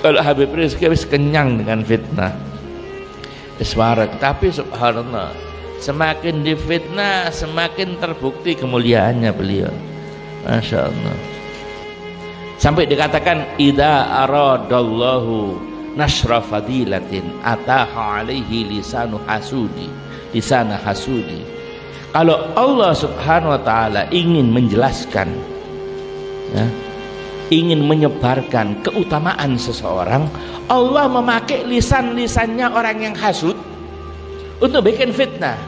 Kalau Habib Rizik wis kenyang dengan fitnah, suara. Tapi subhanallah, semakin difitnah semakin terbukti kemuliaannya beliau, masya Allah. Sampai dikatakan idza aradallahu nasra fadilatin ataha alaihi lisanu hasudi, lisana hasudi. Kalau Allah subhanahu wa ta'ala ingin menjelaskan, ya, ingin menyebarkan keutamaan seseorang, Allah memakai lisan-lisannya orang yang hasud untuk bikin fitnah.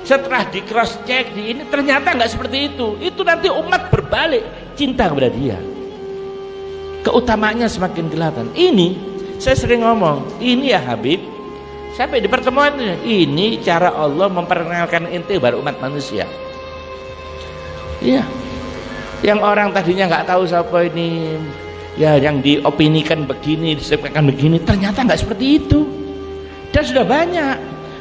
Setelah di cross check di ini ternyata nggak seperti itu nanti umat berbalik cinta kepada dia, keutamaannya semakin kelihatan. Ini saya sering ngomong, ini ya Habib, sampai di pertemuan ini cara Allah memperkenalkan ente baru umat manusia. Iya, yang orang tadinya nggak tahu siapa ini, ya yang diopinikan begini, disebutkan begini, ternyata nggak seperti itu. Dan sudah banyak,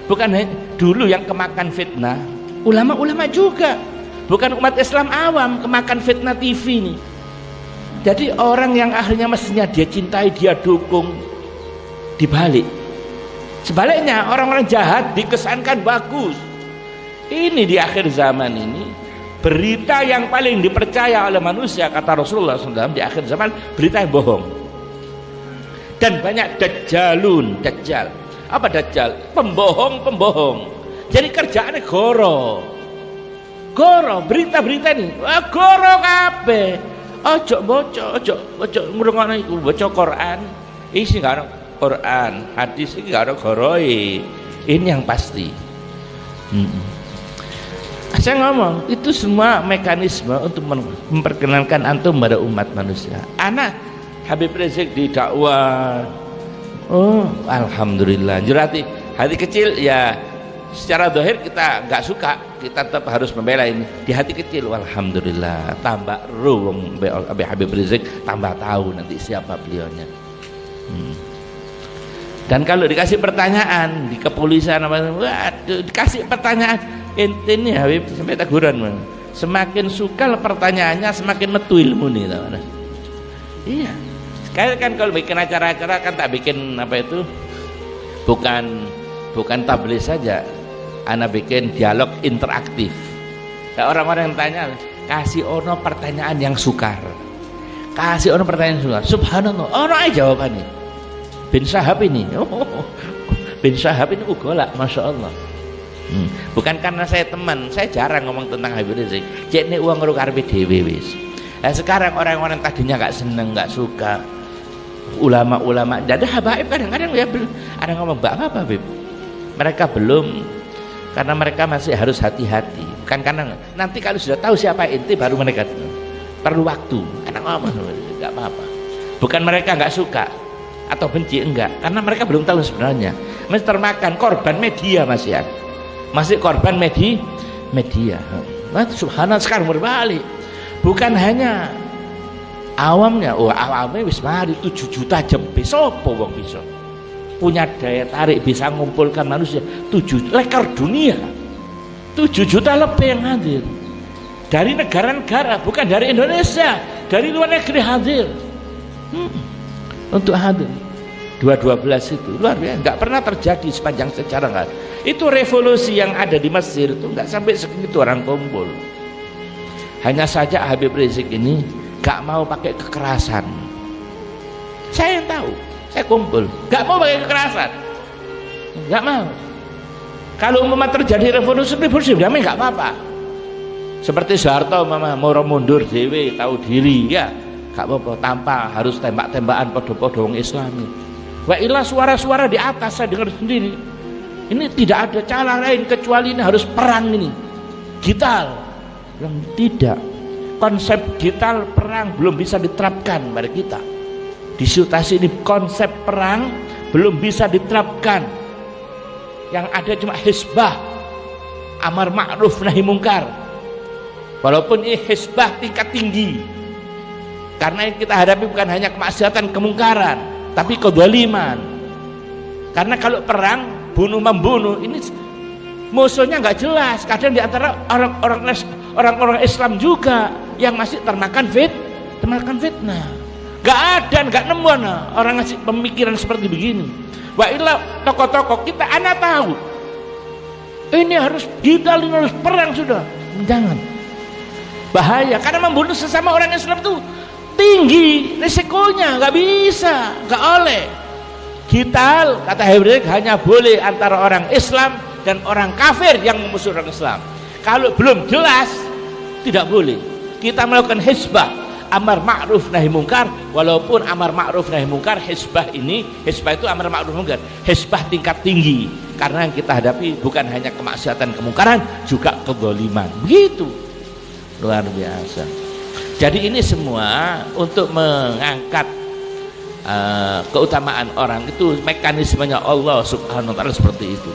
bukan dulu yang kemakan fitnah, ulama-ulama juga, bukan umat Islam awam kemakan fitnah TV ini. Jadi orang yang akhirnya mestinya dia cintai, dia dukung, dibalik. Sebaliknya orang-orang jahat dikesankan bagus. Ini di akhir zaman ini berita yang paling dipercaya oleh manusia, kata Rasulullah SAW, di akhir zaman berita yang bohong. Dan banyak dajjalun, dajjal. Apa dajjal? Pembohong. Jadi kerjaannya goro berita-berita ini, goro kabeh. Ojo ngrungokno iku, baca Quran isi gak ono Quran, hadis iki gak ono goroe. Ini yang pasti. Saya ngomong itu semua mekanisme untuk memperkenalkan antum pada umat manusia. Anak Habib Rizik didakwah, oh alhamdulillah, jurati hati kecil ya. Secara zahir kita nggak suka, kita tetap harus membela ini. Di hati kecil, alhamdulillah, tambah ruang Habib Rizik, tambah tahu nanti siapa beliaunya. Dan kalau dikasih pertanyaan di kepolisian, waduh, dikasih pertanyaan, ente nih Habib sampai teguran, semakin sukal pertanyaannya, semakin metu ilmu nih, tahu. Iya, sekali kan kalau bikin acara-acara kan tak bikin apa itu, bukan tablis saja. Ana bikin dialog interaktif. Nah, orang-orang yang tanya, kasih ono pertanyaan yang sukar. Kasih ono pertanyaan yang sukar. Subhanallah, ono aja jawabannya. Bin Syahab ini, Bin Syahab ini ugolak, masya Allah. Bukan karena saya teman, saya jarang ngomong tentang Habib Rizik. Cek uang ngeru karepe dhewe wis. Nah, sekarang orang-orang tadinya nggak seneng, nggak suka, ulama-ulama, jadi habaib kadang-kadang ya ada ngomong apa Habib. Mereka belum, karena mereka masih harus hati-hati, bukan karena nanti kalau sudah tahu siapa inti baru mereka perlu waktu. Karena ngomong nggak apa-apa, bukan mereka nggak suka atau benci, enggak, karena mereka belum tahu sebenarnya. Masih termakan korban media, masih korban media. Nah, subhanallah sekarang berbalik, bukan hanya awamnya, awamnya wis mari 7 juta jembe, sopo wong bisa punya daya tarik bisa mengumpulkan manusia 7 lekar dunia, 7 juta lebih yang hadir dari negara-negara, bukan dari Indonesia, dari luar negeri hadir untuk hadir. 2012 itu luar biasa, nggak pernah terjadi sepanjang sejarah. Nggak, itu revolusi yang ada di Mesir itu nggak sampai segitu orang kumpul. Hanya saja Habib Rizik ini nggak mau pakai kekerasan. Saya yang tahu, saya kumpul, nggak mau pakai kekerasan, nggak mau. Kalau umpama terjadi revolusi damai nggak apa-apa. Seperti Soeharto mau mundur dewe, tahu diri, ya nggak apa-apa, tanpa harus tembak-tembakan podo-podo wong Islami. Wa ilah suara-suara di atas saya dengar sendiri. Ini tidak ada cara lain kecuali ini harus perang ini, gital. Yang tidak, konsep gital perang belum bisa diterapkan pada kita. Di situasi ini konsep perang belum bisa diterapkan. Yang ada cuma hisbah, amar ma'ruf nahi mungkar. Walaupun ini hisbah tingkat tinggi, karena yang kita hadapi bukan hanya kemaksiatan, kemungkaran, tapi kedzaliman. Karena kalau perang bunuh membunuh ini musuhnya nggak jelas. Kadang di antara orang-orang Islam juga yang masih termakan fitnah. Gak ada, gak nemu orang ngasih pemikiran seperti begini. Wa illa tokoh-tokoh kita anak tahu ini harus kita harus perang sudah. Jangan, bahaya, karena membunuh sesama orang Islam itu tinggi risikonya, nggak bisa, nggak oleh. Kita kata Hebrew hanya boleh antara orang Islam dan orang kafir yang memusuhi orang Islam. Kalau belum jelas tidak boleh kita melakukan hisbah, amar ma'ruf nahi mungkar. Walaupun amar ma'ruf nahi mungkar, hisbah itu amar ma'ruf mungkar, hisbah tingkat tinggi, karena yang kita hadapi bukan hanya kemaksiatan kemungkaran, juga kezaliman. Begitu luar biasa. Jadi ini semua untuk mengangkat keutamaan orang, itu mekanismenya Allah Subhanahu wa taala seperti itu.